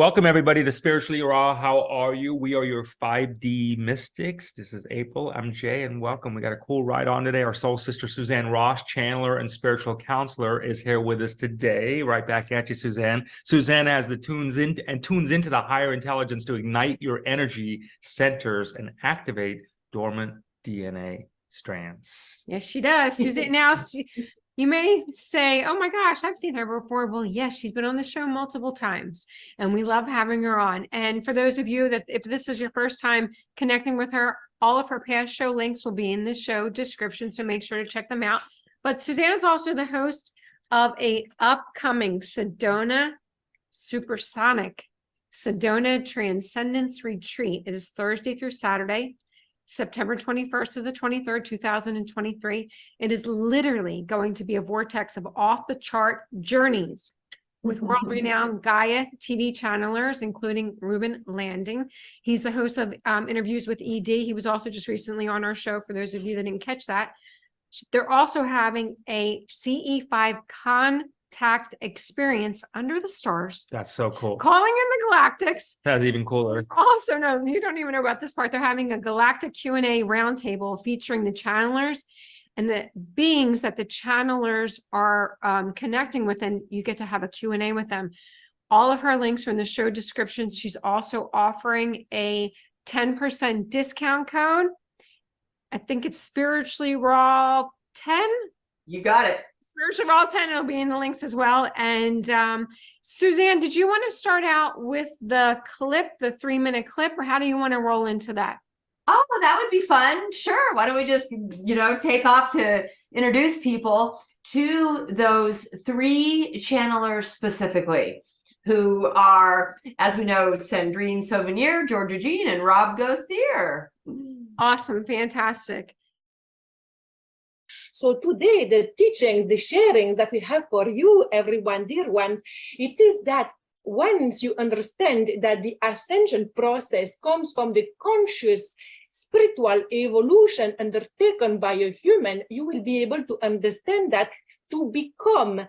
Welcome, everybody, to Spiritually Raw. How are you? We are your 5D mystics. This is April. I'm Jay, and welcome. We got a cool ride on today. Our soul sister, Suzanne Ross, channeler and spiritual counselor, is here with us today. Right back at you, Suzanne. Suzanne has the tunes into the higher intelligence to ignite your energy centers and activate dormant DNA strands. Yes, she does. Suzanne, now you may say, oh my gosh, I've seen her before. Well, yes, she's been on the show multiple times, and we love having her on. And for those of you that, if this is your first time connecting with her, all of her past show links will be in the show description, so make sure to check them out. But Suzanne is also the host of a upcoming Sedona Supersonic Sedona Transcendence Retreat. It is Thursday through Saturday, September 21st to the 23rd, 2023. It is literally going to be a vortex of off-the-chart journeys with world-renowned Gaia TV channelers, including Reuben Langdon. He's the host of interviews with ED. He was also just recently on our show, for those of you that didn't catch that. They're also having a CE5 CONTACT experience under the stars. That's so cool. Calling in the Galactics. That's even cooler. Also, no, you don't even know about this part. They're having a Galactic Q&A Round Table featuring the channelers and the beings that the channelers are connecting with, and you get to have a Q&A with them. All of her links are in the show description. She's also offering a 10% discount code. I think it's Spiritually Raw 10. You got it. Spiritually Raw 10, it'll be in the links as well. And Suzanne, did you want to start out with the clip, the 3-minute clip, or how do you want to roll into that? Oh, that would be fun. Sure. Why don't we just, take off to introduce people to those 3 channelers specifically, who are, as we know, Sandrine Sauvenier, Georgia Jean, and Rob Gauthier. Awesome. Fantastic. So today, the teachings, the sharings that we have for you, everyone, dear ones, it is that once you understand that the ascension process comes from the conscious spiritual evolution undertaken by a human, you will be able to understand that to become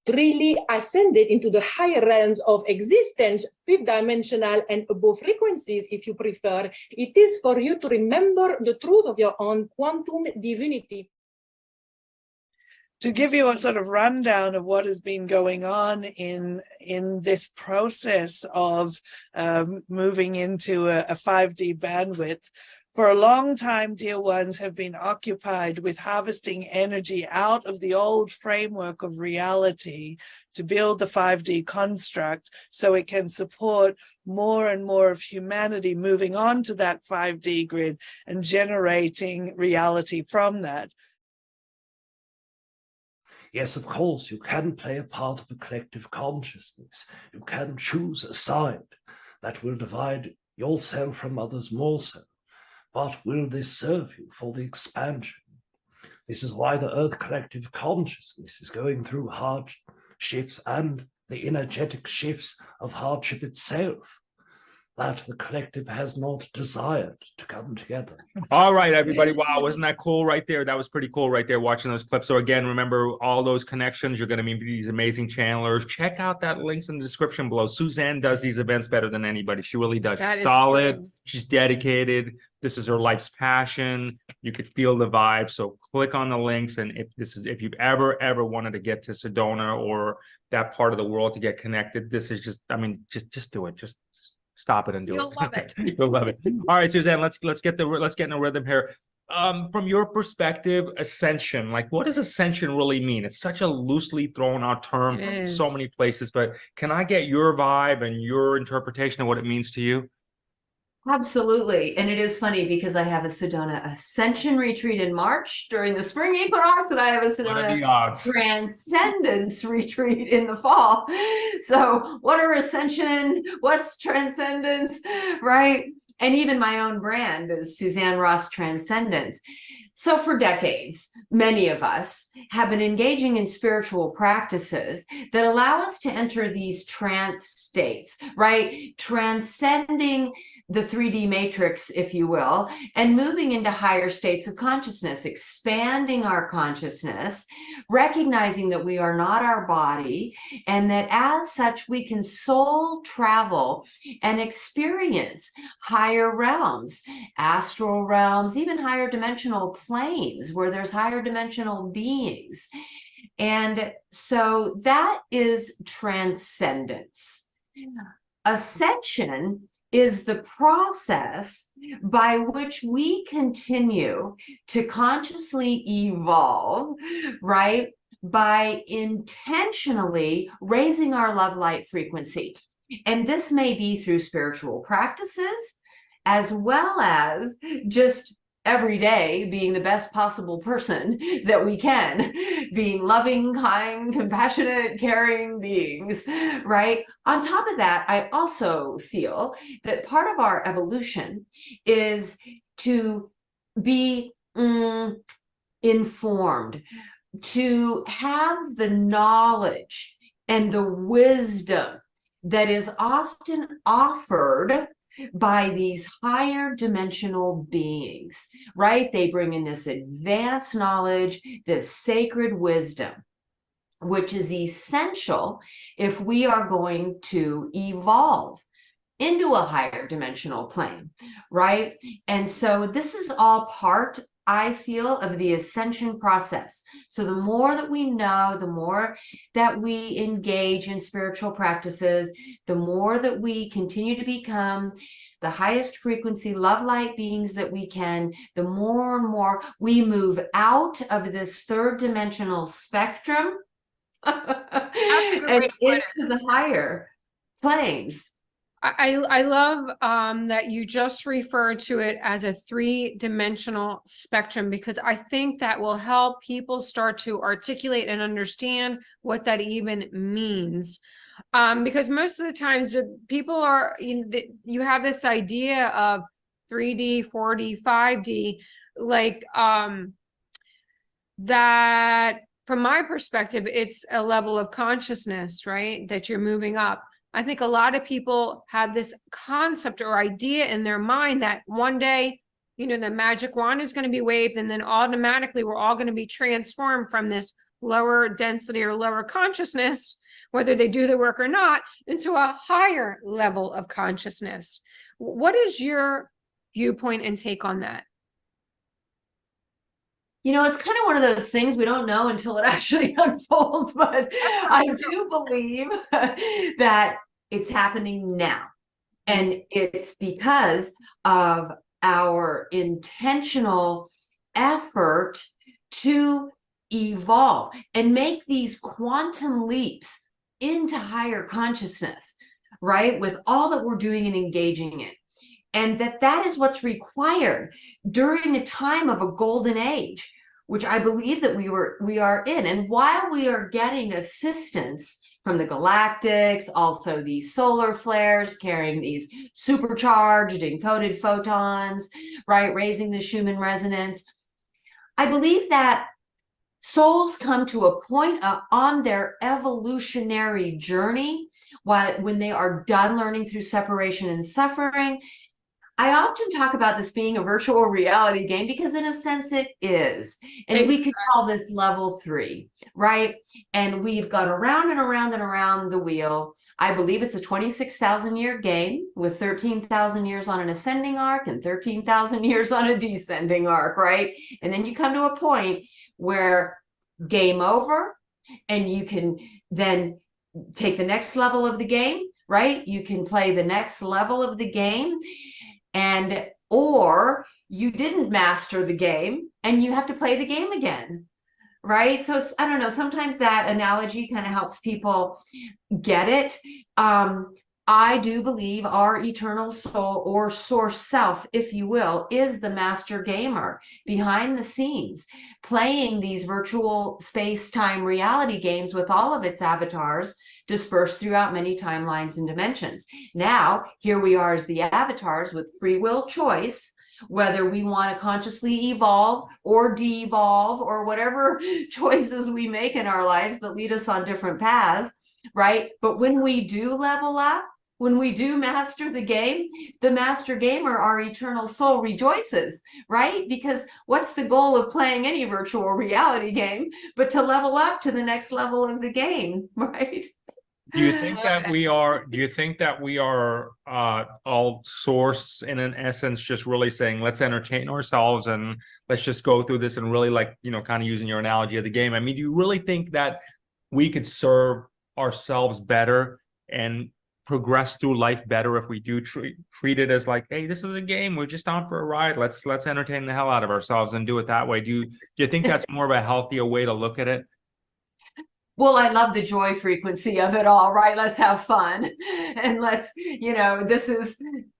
really ascended into the higher realms of existence, 5th dimensional and above frequencies, if you prefer, it is for you to remember the truth of your own quantum divinity. To give you a sort of rundown of what has been going on in this process of moving into a 5D bandwidth, for a long time, dear ones have been occupied with harvesting energy out of the old framework of reality to build the 5D construct so it can support more and more of humanity moving on to that 5D grid and generating reality from that. Yes, of course, you can play a part of the collective consciousness. You can choose a side that will divide yourself from others more so. But will this serve you for the expansion? This is why the Earth collective consciousness is going through hardships and the energetic shifts of hardship itself, that the collective has not desired to come together. All right, everybody. Wow, wasn't that cool right there? That was pretty cool right there, watching those clips. So again, remember all those connections. You're going to meet these amazing channelers. Check out that links in the description below. Suzanne does these events better than anybody. She really does. She's solid. True. She's dedicated. This is her life's passion. You could feel the vibe. So click on the links. And if you've ever wanted to get to Sedona or that part of the world to get connected, this is just, just do it. Just stop it and do it. You'll love it. You'll love it. All right, Suzanne, let's get in a rhythm here. From your perspective, ascension, like what does ascension really mean? It's such a loosely thrown out term from so many places, but can I get your vibe and your interpretation of what it means to you? Absolutely. And it is funny because I have a Sedona Ascension retreat in March during the spring equinox, and I have a Sedona Transcendence retreat in the fall. So what are ascension? What's transcendence, right? And even my own brand is Suzanne Ross Transcendence. So for decades, many of us have been engaging in spiritual practices that allow us to enter these trance states, right? Transcending the 3D matrix, if you will, and moving into higher states of consciousness, expanding our consciousness, recognizing that we are not our body, and that as such, we can soul travel and experience higher realms, astral realms, even higher dimensional planes where there's higher dimensional beings. And so that is transcendence. Ascension is the process by which we continue to consciously evolve, right? By intentionally raising our love light frequency. And this may be through spiritual practices, as well as just every day being the best possible person that we can, being loving, kind, compassionate, caring beings, right? On top of that, I also feel that part of our evolution is to be informed, to have the knowledge and the wisdom that is often offered by these higher dimensional beings, right? They bring in this advanced knowledge, this sacred wisdom, which is essential if we are going to evolve into a higher dimensional plane, right? And so this is all part, I feel, of the ascension process. So the more that we know, the more that we engage in spiritual practices, the more that we continue to become the highest frequency love light beings that we can, the more and more we move out of this third dimensional spectrum and into the higher planes. I love that you just referred to it as a 3-dimensional spectrum, because I think that will help people start to articulate and understand what that even means. Because most of the times people are, you have this idea of 3D, 4D, 5D, like that from my perspective, it's a level of consciousness, right? That you're moving up. I think a lot of people have this concept or idea in their mind that one day, the magic wand is going to be waved, and then automatically we're all going to be transformed from this lower density or lower consciousness, whether they do the work or not, into a higher level of consciousness. What is your viewpoint and take on that? It's kind of one of those things we don't know until it actually unfolds, but I do believe that it's happening now. And it's because of our intentional effort to evolve and make these quantum leaps into higher consciousness, right? With all that we're doing and engaging in. And that is what's required during a time of a golden age, which I believe that we are in. And while we are getting assistance from the galactics, also these solar flares carrying these supercharged encoded photons, right, raising the Schumann resonance, I believe that souls come to a point on their evolutionary journey when they are done learning through separation and suffering. I often talk about this being a virtual reality game because in a sense it is. And we could call this level 3, right? And we've gone around and around and around the wheel. I believe it's a 26,000 year game with 13,000 years on an ascending arc and 13,000 years on a descending arc, right? And then you come to a point where game over, and you can then take the next level of the game, right? You can play the next level of the game. Or you didn't master the game and you have to play the game again, right? So I don't know, sometimes that analogy kind of helps people get it. I do believe our eternal soul or source self, if you will, is the master gamer behind the scenes, playing these virtual space-time reality games with all of its avatars dispersed throughout many timelines and dimensions. Now, here we are as the avatars with free will choice, whether we want to consciously evolve or de-evolve or whatever choices we make in our lives that lead us on different paths, right? But when we do level up, when we do master the game, the master gamer, our eternal soul, rejoices, right? Because what's the goal of playing any virtual reality game but to level up to the next level of the game, right? Do you think that we are, all source in an essence, just really saying, let's entertain ourselves and let's just go through this and really, like, you know, kind of using your analogy of the game. I mean, do you really think that we could serve ourselves better and progress through life better if we do treat it as like, hey, this is a game, we're just on for a ride, let's entertain the hell out of ourselves and do it that way? Do you think that's more of a healthier way to look at it? Well, I love the joy frequency of it all, right? Let's have fun. And let's, you know, this is,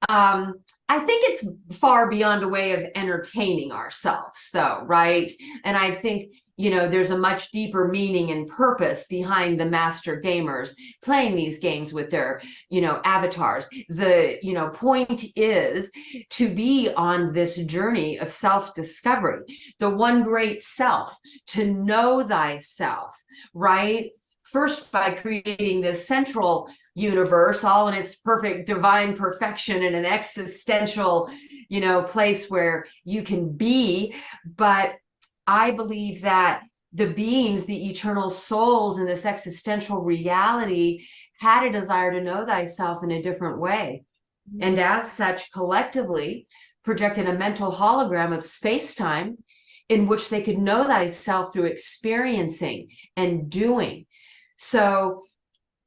I think it's far beyond a way of entertaining ourselves, though, right? And I think, you know, there's a much deeper meaning and purpose behind the master gamers playing these games with their, you know, avatars. The, you know, point is to be on this journey of self-discovery, the one great self, to know thyself, right? First, by creating this central universe, all in its perfect divine perfection in an existential, you know, place where you can be. But I believe that the beings, the eternal souls in this existential reality, had a desire to know thyself in a different way. And as such, collectively projected a mental hologram of space-time in which they could know thyself through experiencing and doing. So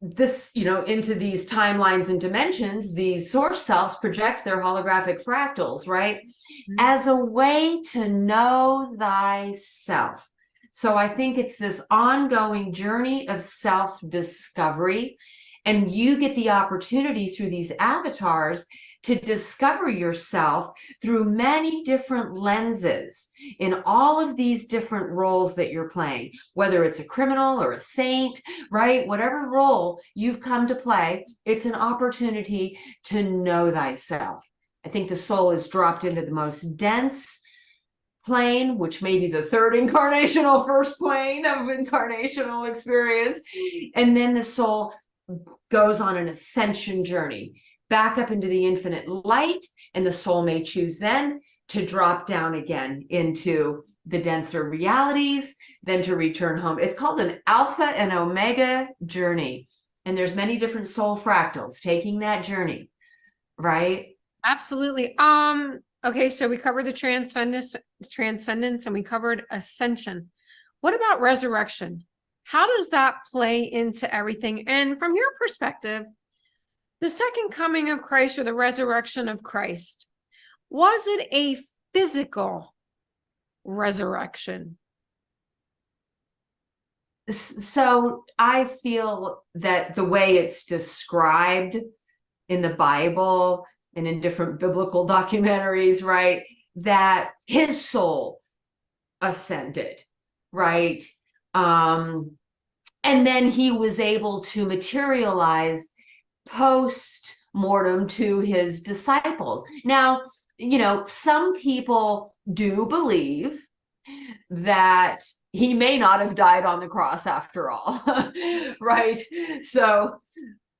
this, you know, into these timelines and dimensions, these source selves project their holographic fractals, right? As a way to know thyself. So I think it's this ongoing journey of self-discovery, and you get the opportunity through these avatars to discover yourself through many different lenses in all of these different roles that you're playing, whether it's a criminal or a saint, right? Whatever role you've come to play, it's an opportunity to know thyself. I think the soul is dropped into the most dense plane, which may be the third incarnational first plane of incarnational experience. And then the soul goes on an ascension journey back up into the infinite light, and the soul may choose then to drop down again into the denser realities, then to return home. It's called an alpha and omega journey, and there's many different soul fractals taking that journey, right? Absolutely. Okay, so we covered the transcendence, and we covered ascension. What about resurrection? How does that play into everything? And from your perspective, the second coming of Christ, or the resurrection of Christ, was it a physical resurrection? So I feel that the way it's described in the Bible and in different biblical documentaries, right, that his soul ascended, right? And then he was able to materialize post-mortem to his disciples. Now, you know, some people do believe that he may not have died on the cross after all, right? So,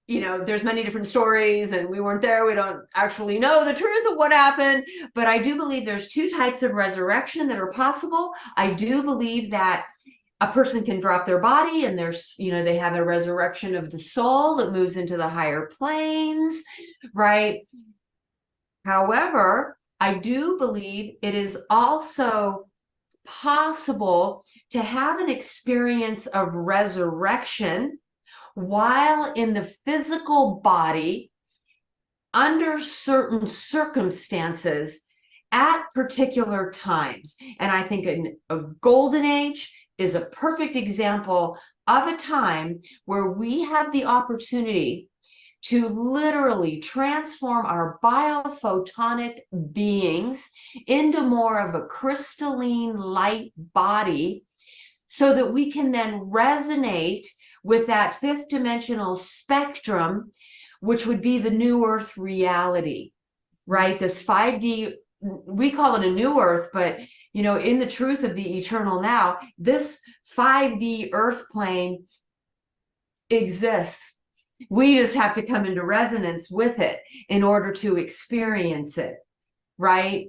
you know, there's many different stories, and we weren't there. We don't actually know the truth of what happened, but I do believe there's two types of resurrection that are possible. I do believe that a person can drop their body and there's, you know, they have a resurrection of the soul that moves into the higher planes, right? However, I do believe it is also possible to have an experience of resurrection while in the physical body under certain circumstances at particular times. And I think in a golden age is a perfect example of a time where we have the opportunity to literally transform our biophotonic beings into more of a crystalline light body, so that we can then resonate with that fifth dimensional spectrum, which would be the new earth reality, right? This 5D we call it a new earth, but you know, in the truth of the eternal now, this 5D earth plane exists. We just have to come into resonance with it in order to experience it, right?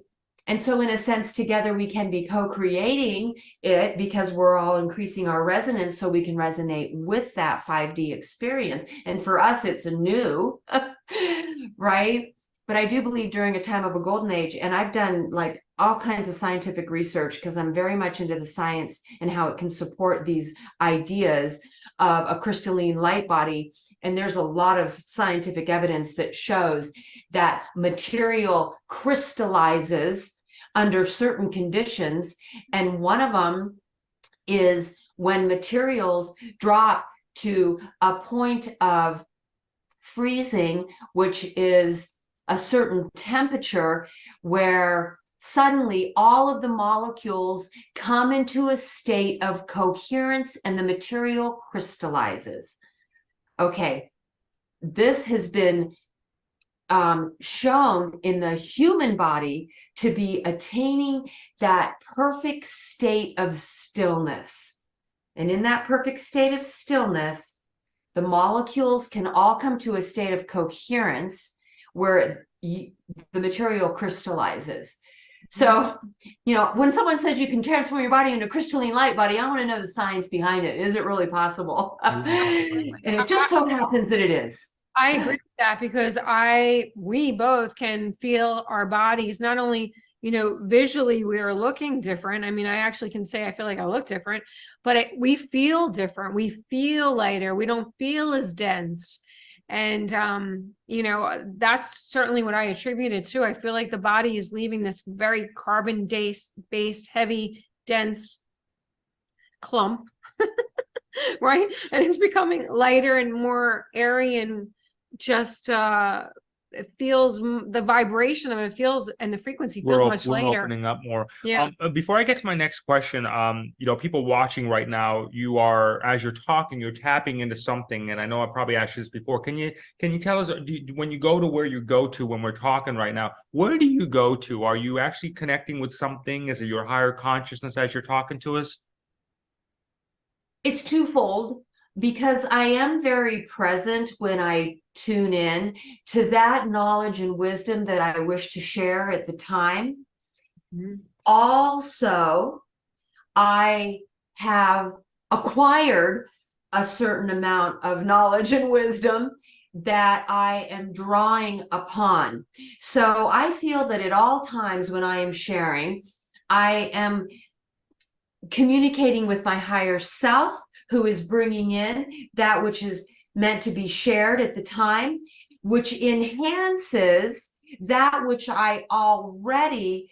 And so in a sense, together we can be co-creating it because we're all increasing our resonance so we can resonate with that 5D experience. And for us, it's a new, right? But I do believe during a time of a golden age, and I've done like all kinds of scientific research because I'm very much into the science and how it can support these ideas of a crystalline light body. And there's a lot of scientific evidence that shows that material crystallizes under certain conditions. And one of them is when materials drop to a point of freezing, which is a certain temperature where suddenly all of the molecules come into a state of coherence and the material crystallizes. Okay, this has been shown in the human body to be attaining that perfect state of stillness. And in that perfect state of stillness, the molecules can all come to a state of coherence where the material crystallizes. So, you know, when someone says you can transform your body into a crystalline light body, I want to know the science behind it. Is it really possible? And it just so happens that it is. I agree with that because we both can feel our bodies, not only, you know, visually we are looking different. I mean, I actually can say I feel like I look different, but we feel different. We feel lighter. We don't feel as dense. And, you know, that's certainly what I attribute it to. I feel like the body is leaving this very carbon-based, heavy, dense clump, right? And it's becoming lighter and more airy and just, it feels, the vibration of it feels, and the frequency feels much we're lighter. opening up more. Yeah. Before I get to my next question, you know, people watching right now, you are, as you're talking, you're tapping into something, and I know I probably asked you this before. Can you tell us, when you go to where you go to when we're talking right now, where do you go to? Are you actually connecting with something? Is it your higher consciousness as you're talking to us? It's twofold, because I am very present when I tune in to that knowledge and wisdom that I wish to share at the time. Mhm. Also, I have acquired a certain amount of knowledge and wisdom that I am drawing upon. So I feel that at all times when I am sharing, I am communicating with my higher self, who is bringing in that which is meant to be shared at the time, which enhances that which I already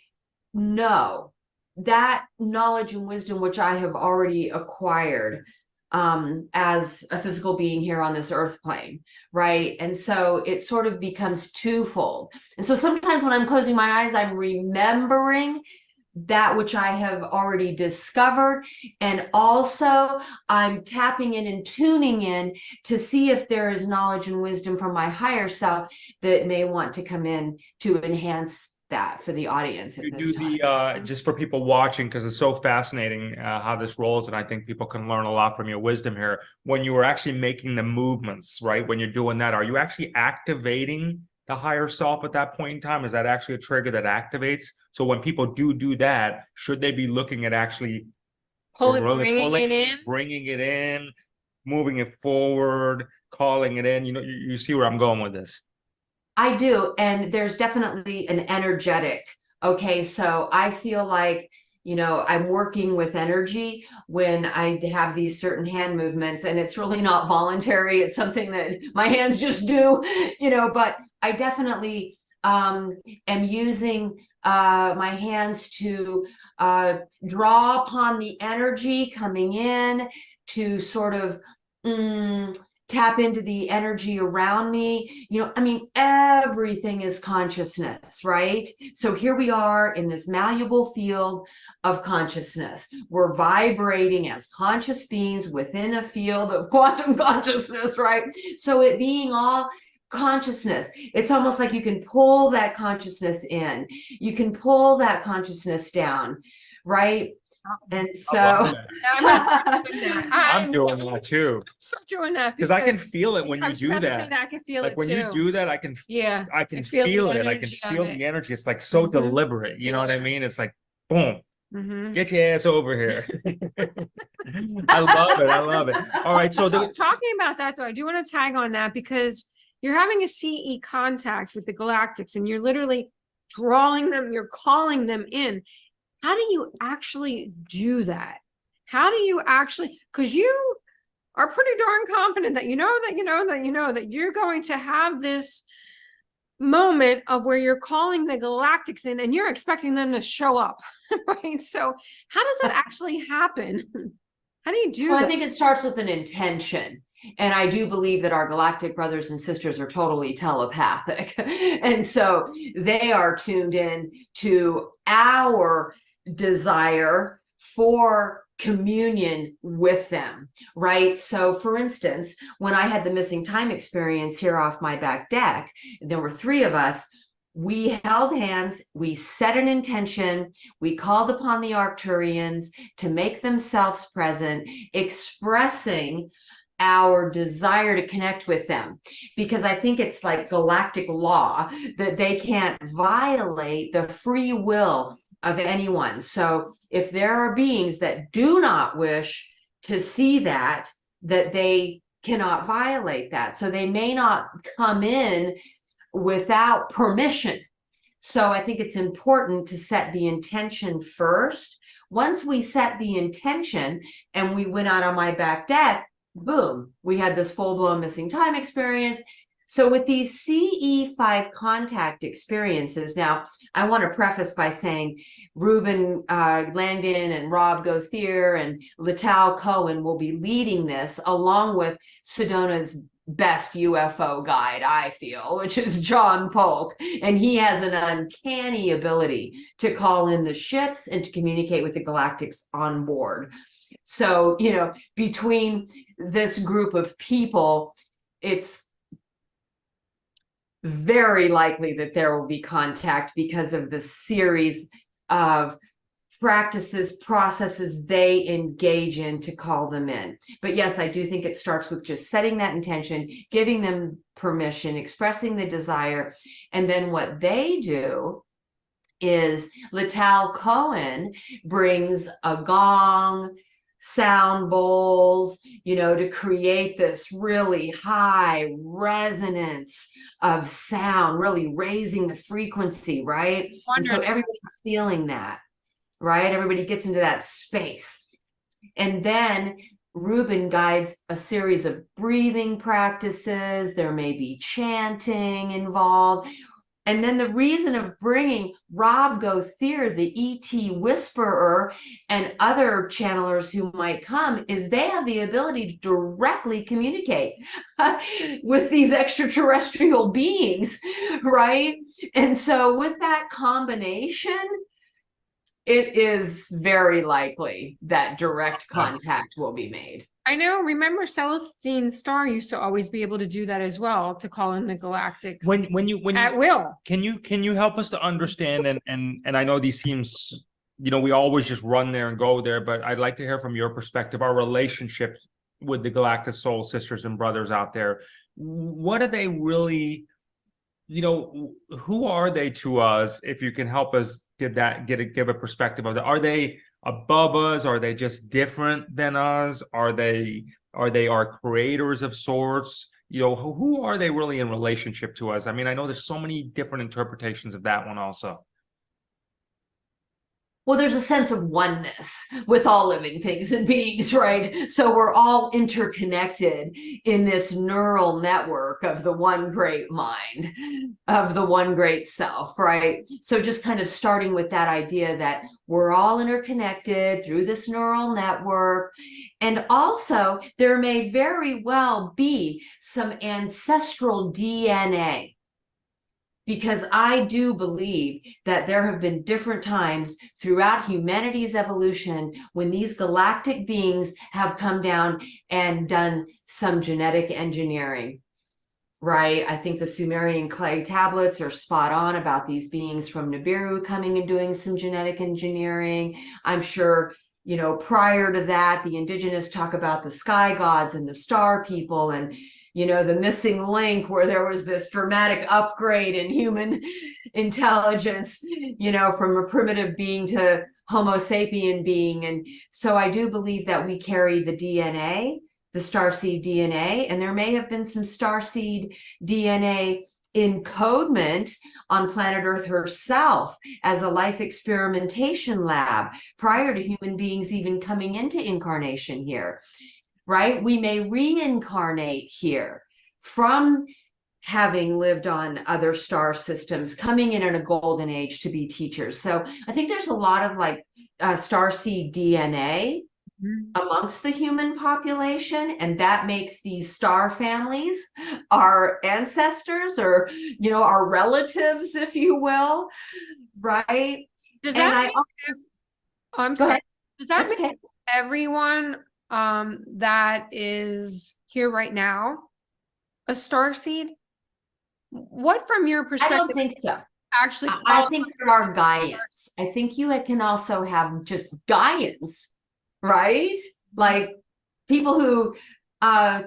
know, that knowledge and wisdom which I have already acquired as a physical being here on this earth plane, right? And so it sort of becomes twofold. And so sometimes when I'm closing my eyes, I'm remembering that which I have already discovered, and also I'm tapping in and tuning in to see if there is knowledge and wisdom from my higher self that may want to come in to enhance that for the audience at this time. Just for people watching, because it's so fascinating how this rolls, and I think people can learn a lot from your wisdom here. When you are actually making the movements, right, when you're doing that, are you actually activating the higher self at that point in time? Is that actually a trigger that activates? So when people do that, should they be looking at actually Bringing it in, moving it forward, calling it in? You know, you see where I'm going with this. I do, and there's definitely an energetic. Okay, so I feel like, you know, I'm working with energy when I have these certain hand movements, and it's really not voluntary. It's something that my hands just do, you know, but I definitely am using my hands to draw upon the energy coming in to sort of tap into the energy around me. You know, I mean, everything is consciousness, right? So here we are in this malleable field of consciousness. We're vibrating as conscious beings within a field of quantum consciousness, right? So it being all consciousness. It's almost like you can pull that consciousness in. You can pull that consciousness down, right? And so I'm doing that too. Start doing that Because I can feel it when I you was do about to say that. I can feel Like it when too. you do that, I can Yeah, feel the it. I can energy of feel it. the energy. It's like so Mhm. deliberate. You know what I mean? It's like boom. Mhm. Get your ass over here. I love it. I love it. All right. So Talking about that though, I do want to tag on that because you're having a CE contact with the galactics and you're literally drawing them, you're calling them in. How do you actually do that? How do you actually, because you are pretty darn confident that that you're going to have this moment of where you're calling the galactics in and you're expecting them to show up, right? So how does that actually happen? How do you do So that? I think it starts with an intention. And I do believe that our galactic brothers and sisters are totally telepathic. And so they are tuned in to our desire for communion with them, right? So for instance, when I had the missing time experience here off my back deck, there were 3 of us. We held hands, we set an intention, we called upon the Arcturians to make themselves present, expressing our desire to connect with them. Because I think it's like galactic law that they can't violate the free will of anyone. So if there are beings that do not wish to see that they cannot violate that. So they may not come in without permission. So I think it's important to set the intention first. Once we set the intention and we went out on my back deck, boom, we had this full-blown missing time experience. So with these CE5 contact experiences, now I want to preface by saying Reuben Langdon and Rob Gauthier and Lital Cohen will be leading this along with Sedona's best UFO guide, I feel, which is John Polk. And he has an uncanny ability to call in the ships and to communicate with the galactics on board. So, you know, between this group of people, it's very likely that there will be contact because of the series of practices, processes they engage in to call them in. But yes, I do think it starts with just setting that intention, giving them permission, expressing the desire. And then what they do is Lital Cohen brings a gong, sound bowls, you know, to create this really high resonance of sound, really raising the frequency, right? And so everybody's feeling that. Right? Everybody gets into that space. And then Reuben guides a series of breathing practices. There may be chanting involved. And then the reason of bringing Rob Gauthier, the ET whisperer, and other channelers who might come is they have the ability to directly communicate with these extraterrestrial beings, right? And so with that combination, it is very likely that direct contact will be made. I know. Remember, Celestine Starr used to always be able to do that as well, to call in the galactics when you at will. Can you help us to understand and I know these teams, you know, we always just run there and go there, but I'd like to hear from your perspective, our relationship with the Galactic Soul sisters and brothers out there. What are they really, you know, who are they to us? If you can help us give a perspective of that. Are they above us? Are they just different than us? Are they our creators of sorts? You know, who are they really in relationship to us? I mean, I know there's so many different interpretations of that one also. Well, there's a sense of oneness with all living things and beings, right? So we're all interconnected in this neural network of the one great mind, of the one great self, right? So just kind of starting with that idea that we're all interconnected through this neural network. And also there may very well be some ancestral DNA. Because I do believe that there have been different times throughout humanity's evolution when these galactic beings have come down and done some genetic engineering. right? I think the Sumerian clay tablets are spot on about these beings from Nibiru coming and doing some genetic engineering. I'm sure, you know, prior to that, the indigenous talk about the sky gods and the star people, and, you know, the missing link where there was this dramatic upgrade in human intelligence, you know, from a primitive being to Homo sapien being. And so I do believe that we carry the DNA, the starseed DNA, and there may have been some starseed DNA encodement on planet Earth herself as a life experimentation lab prior to human beings even coming into incarnation here, right? We may reincarnate here from having lived on other star systems, coming in a golden age to be teachers. So I think there's a lot of like starseed DNA amongst the human population, and that makes these star families our ancestors, or, you know, our relatives, if you will, right? Does And that I mean, also, I'm go sorry. ahead. Does that That's mean okay. everyone that is here right now a star seed? What, from your I perspective, don't think so. actually I think there are Gaians. I think you can also have just Gaians, right? Like people who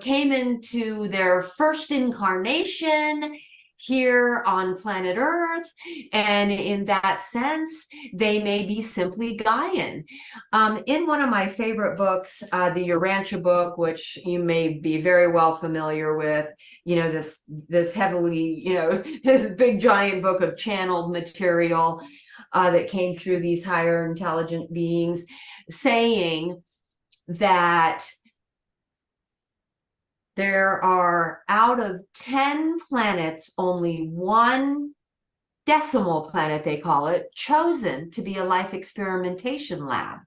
came into their first incarnation here on planet Earth, and in that sense, they may be simply Gaian. In one of my favorite books, the Urantia book, which you may be very well familiar with, you know, this heavily, you know, this big giant book of channeled material that came through these higher intelligent beings, saying that there are, out of 10 planets, only one decimal planet, they call it, chosen to be a life experimentation lab.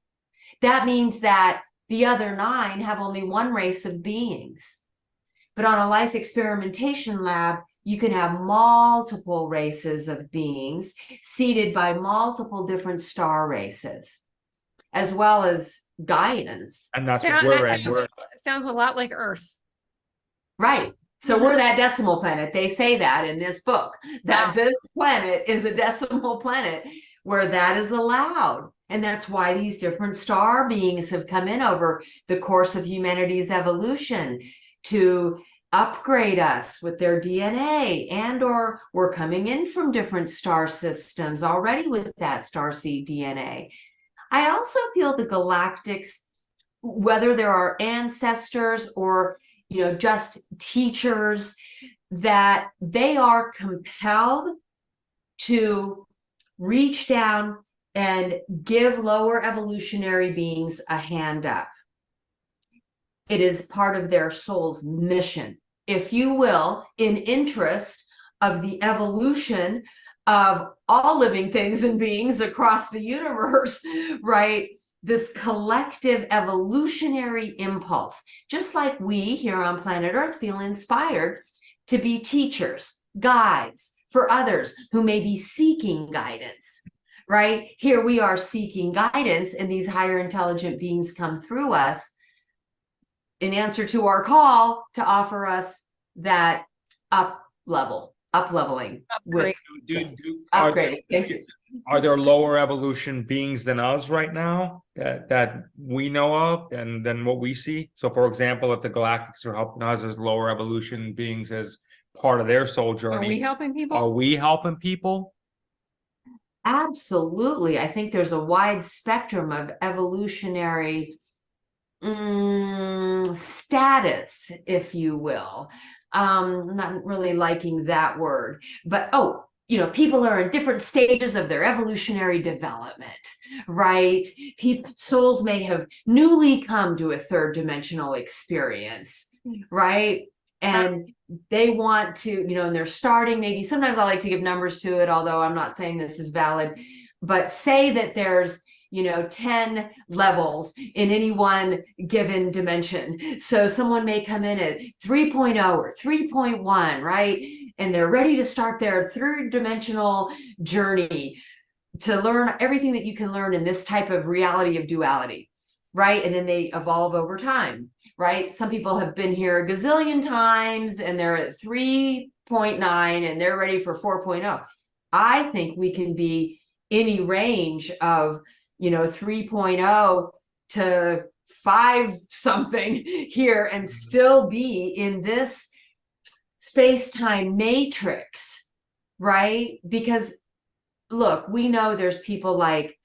That means that the other 9 have only one race of beings. But on a life experimentation lab, you can have multiple races of beings seeded by multiple different star races, as well as Gaians. And that's what we're in. sounds a lot like Earth. Right. So we're that decimal planet. They say that in this book, that this planet is a decimal planet where that is allowed. And that's why these different star beings have come in over the course of humanity's evolution to upgrade us with their DNA, and or we're coming in from different star systems already with that starseed DNA. I also feel the galactics, whether there are ancestors or, you know, just teachers, that they are compelled to reach down and give lower evolutionary beings a hand up. It is part of their soul's mission, if you will, in interest of the evolution of all living things and beings across the universe, right? This collective evolutionary impulse, just like we here on planet Earth feel inspired to be teachers, guides for others who may be seeking guidance, right? Here we are seeking guidance, and these higher intelligent beings come through us in answer to our call to offer us that upleveling. Upgrade. Upgrading. Thank you. Are there lower evolution beings than us right now that we know of and than what we see? So, for example, if the galactics are helping us as lower evolution beings as part of their soul journey, Are we helping people? Are we helping people? Absolutely. I think there's a wide spectrum of evolutionary status, if you will. I'm not really liking that word, but you know, people are in different stages of their evolutionary development, right? Souls may have newly come to a third dimensional experience, right? And they want to, you know, and they're starting, maybe sometimes I like to give numbers to it, although I'm not saying this is valid, but say that there's, you know, 10 levels in any one given dimension. So someone may come in at 3.0 or 3.1, right? And they're ready to start their third dimensional journey to learn everything that you can learn in this type of reality of duality, right? And then they evolve over time, right? Some people have been here a gazillion times and they're at 3.9 and they're ready for 4.0. I think we can be any range of, 3.0 to 5 something here and still be in this space-time matrix, right? Because look, we know there's people like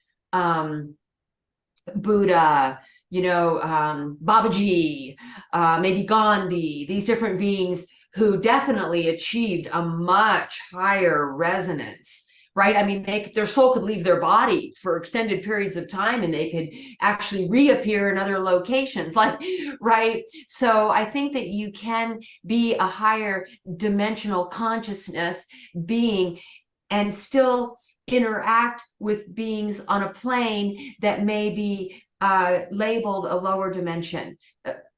Buddha, Babaji, maybe Gandhi, these different beings who definitely achieved a much higher resonance, right? I mean, their soul could leave their body for extended periods of time and they could actually reappear in other locations, right? So I think that you can be a higher dimensional consciousness being and still interact with beings on a plane that may be labeled a lower dimension,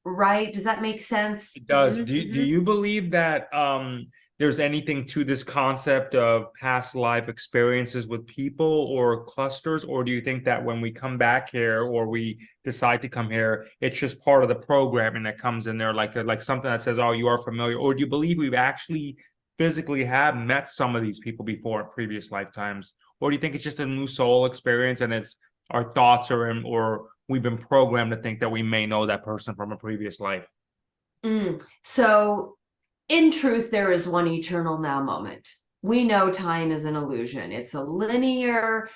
right? Does that make sense? It does. Do you believe that there's anything to this concept of past life experiences with people or clusters, or do you think that when we come back here or we decide to come here, it's just part of the programming that comes in there, like something that says, oh, you are familiar, or do you believe we've actually physically have met some of these people before in previous lifetimes, or do you think it's just a new soul experience and it's our thoughts are in, or we've been programmed to think that we may know that person from a previous life? So in truth, there is one eternal now moment. We know time is an illusion. It's a linear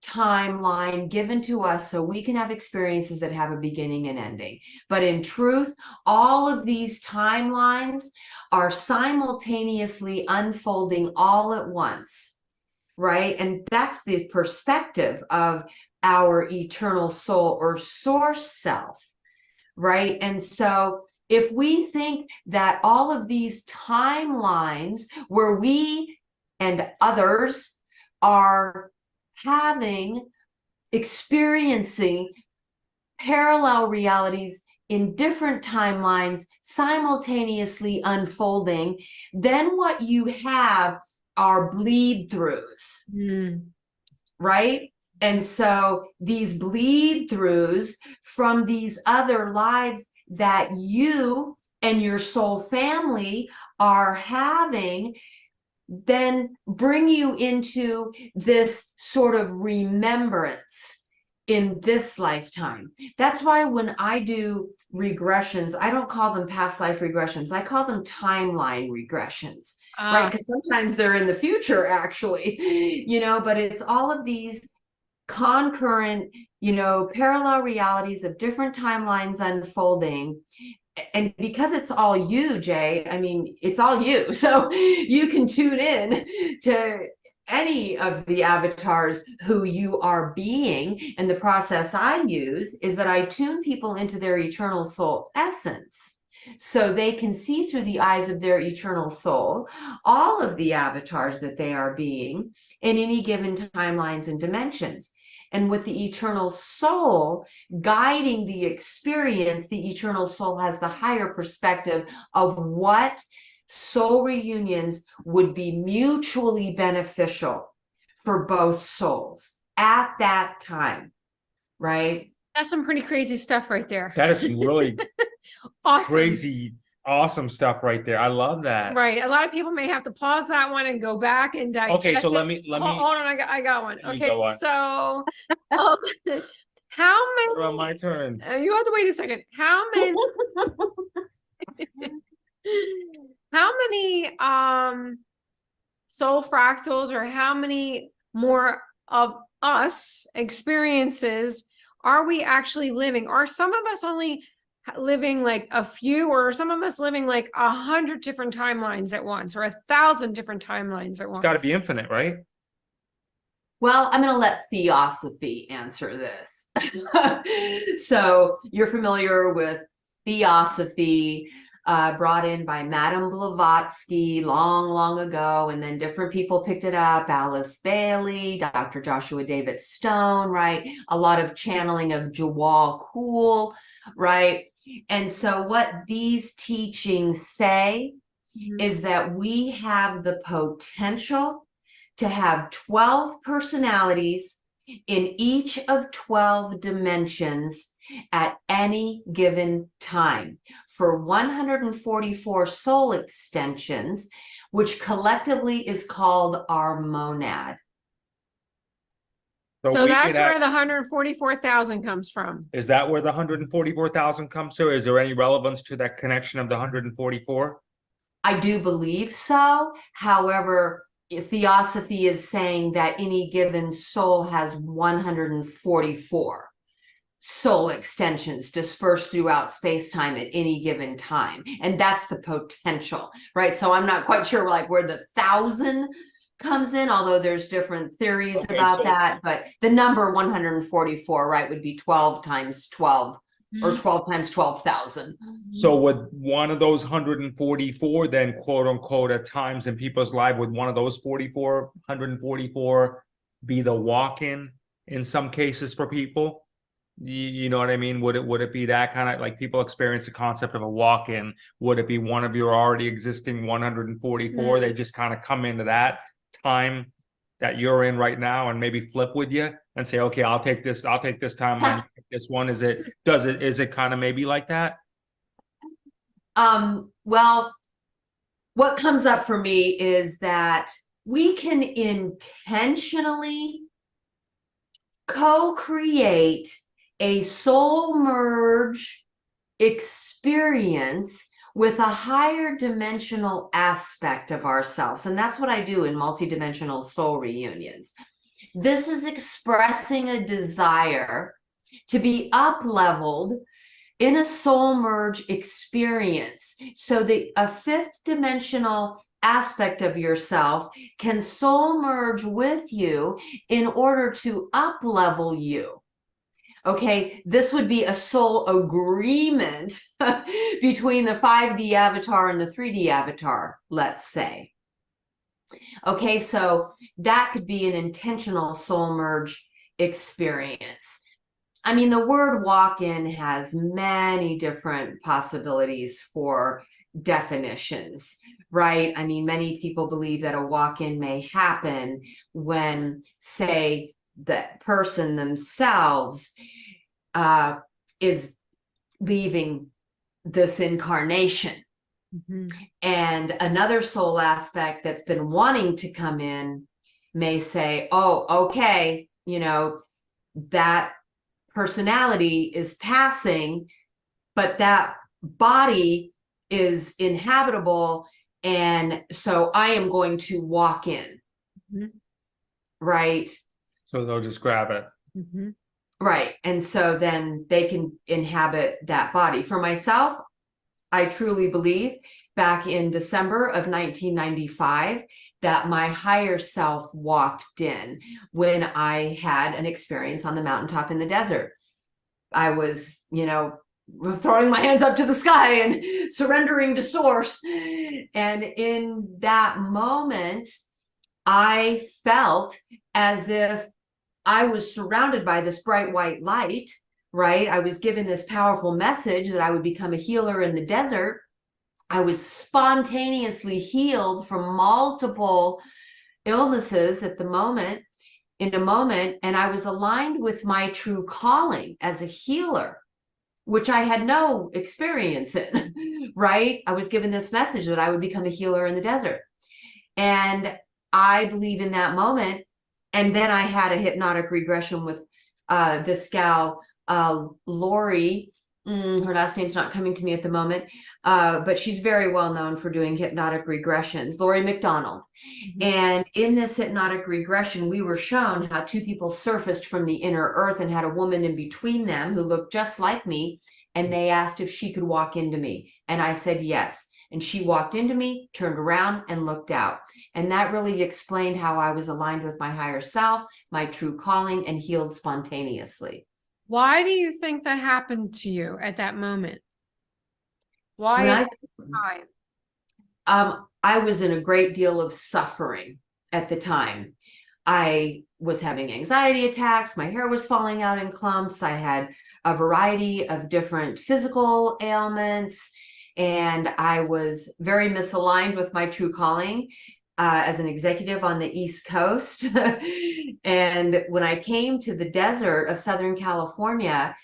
timeline given to us so we can have experiences that have a beginning and ending. But in truth, all of these timelines are simultaneously unfolding all at once, right? And that's the perspective of our eternal soul or source self, right? And so if we think that all of these timelines where we and others are experiencing parallel realities in different timelines simultaneously unfolding, then what you have are bleed throughs, right? And so these bleed throughs from these other lives that you and your soul family are having then bring you into this sort of remembrance in this lifetime. That's why when I do regressions, I don't call them past life regressions. I call them timeline regressions, right? Because sometimes they're in the future, actually, but it's all of these concurrent, parallel realities of different timelines unfolding. And because it's all you, Jay, I mean, it's all you. So you can tune in to any of the avatars who you are being. And the process I use is that I tune people into their eternal soul essence so they can see through the eyes of their eternal soul all of the avatars that they are being in any given timelines and dimensions. And with the eternal soul guiding the experience, the eternal soul has the higher perspective of what soul reunions would be mutually beneficial for both souls at that time, right? That's some pretty crazy stuff right there. That is some really awesome. Crazy, awesome stuff right there. I love that. Right. A lot of people may have to pause that one and go back and digest. Okay, so let me Hold on, I got one. Let me Okay, go on. so how many? Well, my turn. You have to wait a second. How many? How many soul fractals, or how many more of us experiences are we actually living? Are some of us only living like a few, or are some of us living like 100 different timelines at once, or 1,000 different timelines at once? It's got to be infinite, right? Well, I'm going to let Theosophy answer this. So you're familiar with Theosophy, brought in by Madame Blavatsky long ago, and then different people picked it up. Alice Bailey, Dr. Joshua David Stone, right? A lot of channeling of Jawal Cool, right? And so what these teachings say is that we have the potential to have 12 personalities in each of 12 dimensions at any given time for 144 soul extensions, which collectively is called our monad. So we that's could have- where the 144,000 comes from. Is that where the 144,000 comes to? Is there any relevance to that connection of the 144? I do believe so. However, Theosophy is saying that any given soul has 144 soul extensions dispersed throughout space-time at any given time. And that's the potential, right? So I'm not quite sure like where the 1,000 comes in, although there's different theories about that. But the number 144, right, would be 12 times 12 or 12 times 12,000. So would one of those 144 then, quote unquote, at times in people's life, would one of those 144 be the walk-in in some cases for people? You know what I mean? Would it be that kind of like people experience the concept of a walk-in? Would it be one of your already existing 144? They just kind of come into that time that you're in right now and maybe flip with you and say, okay, I'll take this time on this one. Is it kind of maybe like that? Well, what comes up for me is that we can intentionally co-create a soul merge experience with a higher dimensional aspect of ourselves. And that's what I do in multidimensional soul reunions. This is expressing a desire to be up-leveled in a soul merge experience so that a fifth dimensional aspect of yourself can soul merge with you in order to up-level you. Okay, this would be a soul agreement between the 5D avatar and the 3D avatar, let's say. Okay, so that could be an intentional soul merge experience. I mean, the word walk-in has many different possibilities for definitions, right? I mean, many people believe that a walk-in may happen when, say, the person themselves is leaving this incarnation. And another soul aspect that's been wanting to come in may say, oh, okay, you know, that personality is passing, but that body is inhabitable, and so I am going to walk in. Right? So they'll just grab it. Right. And so then they can inhabit that body. For myself, I truly believe back in December of 1995 that my higher self walked in when I had an experience on the mountaintop in the desert. I was, you know, throwing my hands up to the sky and surrendering to source. And in that moment, I felt as if I was surrounded by this bright white light, right? I was given this powerful message that I would become a healer in the desert. I was spontaneously healed from multiple illnesses in a moment, and I was aligned with my true calling as a healer, which I had no experience in, right? I was given this message that I would become a healer in the desert. And I believe in that moment. And then I had a hypnotic regression with this gal, Lori. Her last name's not coming to me at the moment, but she's very well known for doing hypnotic regressions, Lori McDonald. And in this hypnotic regression, we were shown how two people surfaced from the inner earth and had a woman in between them who looked just like me. And they asked if she could walk into me. And I said yes. And she walked into me, turned around, and looked out. And that really explained how I was aligned with my higher self, my true calling, and healed spontaneously. Why do you think that happened to you at that moment? Why at that time? I was in a great deal of suffering at the time. I was having anxiety attacks. My hair was falling out in clumps. I had a variety of different physical ailments. And I was very misaligned with my true calling. as an executive on the East Coast. And when I came to the desert of Southern California,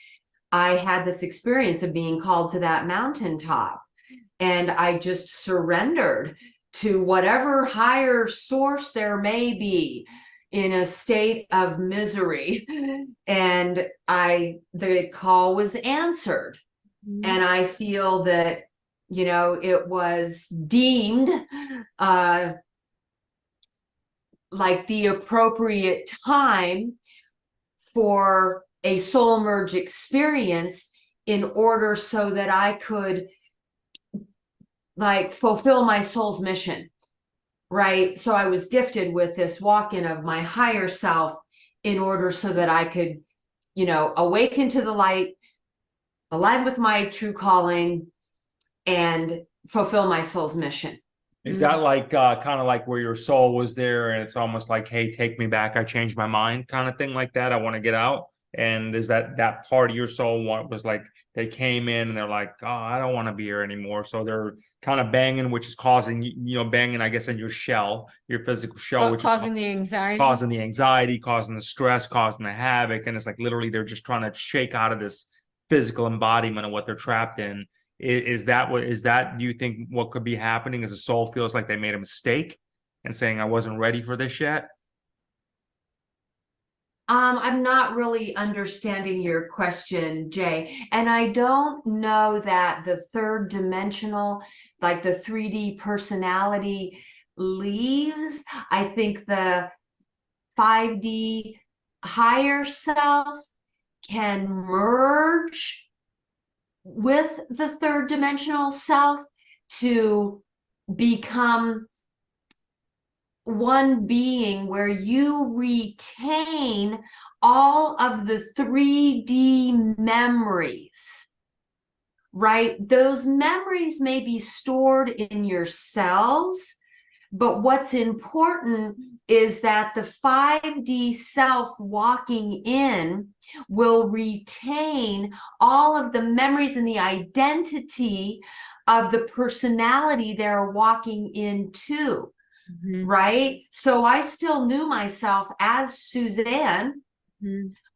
I had this experience of being called to that mountaintop. And I just surrendered to whatever higher source there may be in a state of misery. And the call was answered. And I feel that, you know, it was deemed like the appropriate time for a soul merge experience in order so that I could like fulfill my soul's mission, right? So I was gifted with this walk-in of my higher self in order so that I could, you know, awaken to the light, align with my true calling, and fulfill my soul's mission. Is that like kind of like where your soul was there and it's almost like, hey, take me back, I changed my mind kind of thing like that? I want to get out. And is that part of your soul was like they came in and they're like, oh, I don't want to be here anymore. So they're kind of banging, which is causing, you know, banging, I guess, in your shell, your physical shell, which causing is the anxiety, causing the stress, causing the havoc. And it's like literally they're just trying to shake out of this physical embodiment of what they're trapped in. Is that do you think what could be happening is the soul feels like they made a mistake and saying, I wasn't ready for this yet? I'm not really understanding your question, Jay. And I don't know that the third dimensional, like the 3D personality leaves. I think the 5D higher self can merge with the third dimensional self to become one being where you retain all of the 3D memories, right? Those memories may be stored in your cells, but what's important is that the 5D self walking in will retain all of the memories and the identity of the personality they're walking into. Right? So I still knew myself as Suzanne,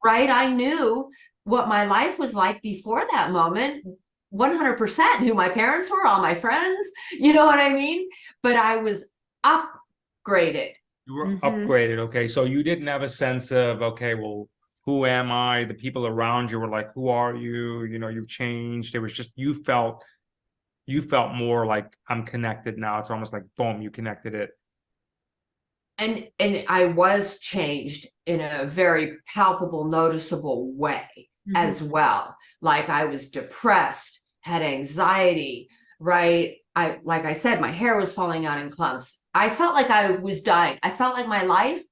right? I knew what my life was like before that moment, 100% who my parents were, all my friends, you know what I mean? But I was upgraded. You were upgraded. Okay. So you didn't have a sense of, okay, well, who am I? The people around you were like, who are you? You know, you've changed. It was just, you felt more like I'm connected now. It's almost like, boom, you connected it. And I was changed in a very palpable, noticeable way as well. Like I was depressed, had anxiety, right? Like I said, my hair was falling out in clumps. I felt like I was dying. I felt like my life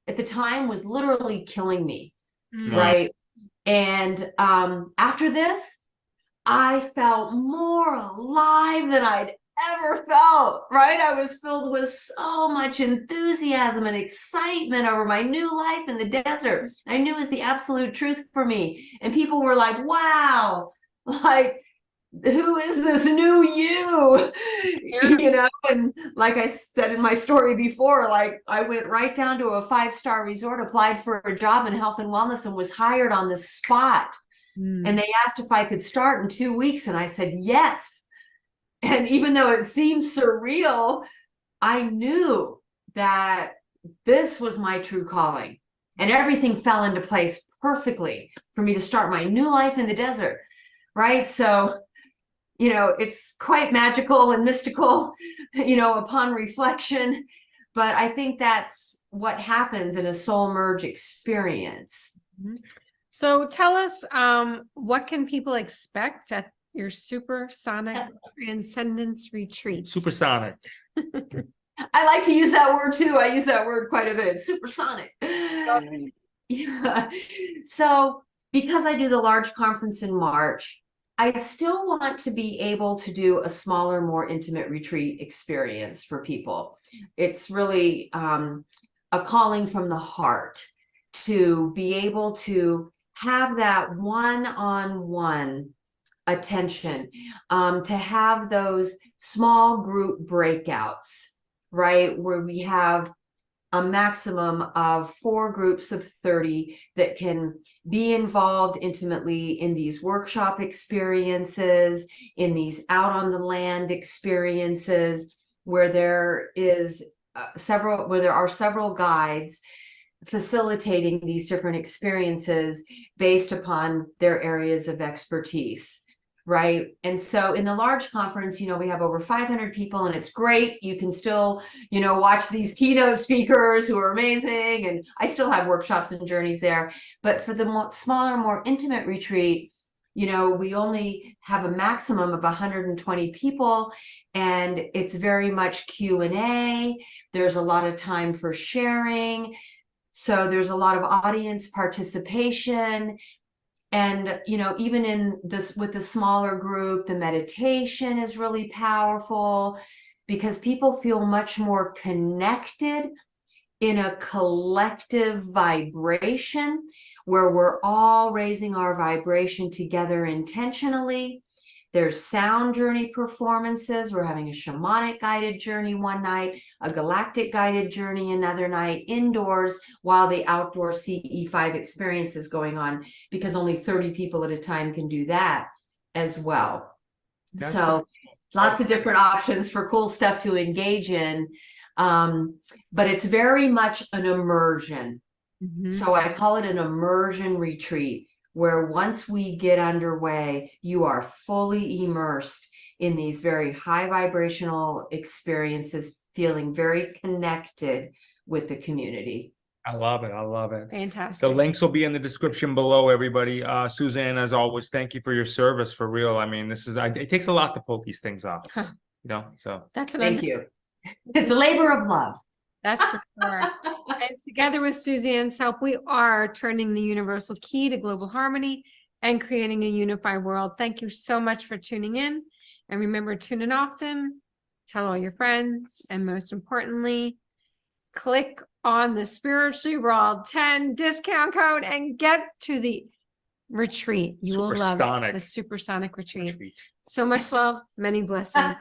at the time was literally killing me, right? And after this, I felt more alive than I'd ever felt, right? I was filled with so much enthusiasm and excitement over my new life in the desert. I knew it was the absolute truth for me. And people were like, wow, like, who is this new you? You know, and like I said in my story before, like I went right down to a 5-star resort, applied for a job in health and wellness, and was hired on the spot. And they asked if I could start in 2 weeks, and I said yes. And even though it seemed surreal, I knew that this was my true calling, and everything fell into place perfectly for me to start my new life in the desert, right? So, you know, it's quite magical and mystical, you know, upon reflection, but I think that's what happens in a soul merge experience. So tell us, what can people expect at your Supersonic Transcendence Retreat? Supersonic. I like to use that word too. I use that word quite a bit. It's supersonic. Yeah. So because I do the large conference in March, I still want to be able to do a smaller, more intimate retreat experience for people. It's really a calling from the heart to be able to have that one-on-one attention, to have those small group breakouts, right? Where we have a maximum of 4 groups of 30 that can be involved intimately in these workshop experiences, in these out on the land experiences, where there is where there are several guides facilitating these different experiences based upon their areas of expertise. Right. And so in the large conference, we have over 500 people, and it's great. You can still, watch these keynote speakers who are amazing. And I still have workshops and journeys there. But for the smaller, more intimate retreat, we only have a maximum of 120 people, and it's very much Q&A. There's a lot of time for sharing. So there's a lot of audience participation. And, even in this, with the smaller group, the meditation is really powerful because people feel much more connected in a collective vibration where we're all raising our vibration together intentionally. There's sound journey performances. We're having a shamanic guided journey one night, a galactic guided journey another night, indoors, while the outdoor CE5 experience is going on, because only 30 people at a time can do that as well. So lots of different options for cool stuff to engage in. But it's very much an immersion. So I call it an immersion retreat, where once we get underway, you are fully immersed in these very high vibrational experiences, feeling very connected with the community. I love it. I love it. Fantastic. The links will be in the description below, everybody. Suzanne, as always, thank you for your service, for real. I mean, it takes a lot to pull these things off, so. That's what Thank you. It's a labor of love. That's for sure. And together with Suzanne's help, we are turning the universal key to global harmony and creating a unified world. Thank you so much for tuning in. And remember, tune in often, tell all your friends, and most importantly, click on the Spiritually Raw 10 discount code and get to the retreat. You will love it. The supersonic retreat. So much love, many blessings.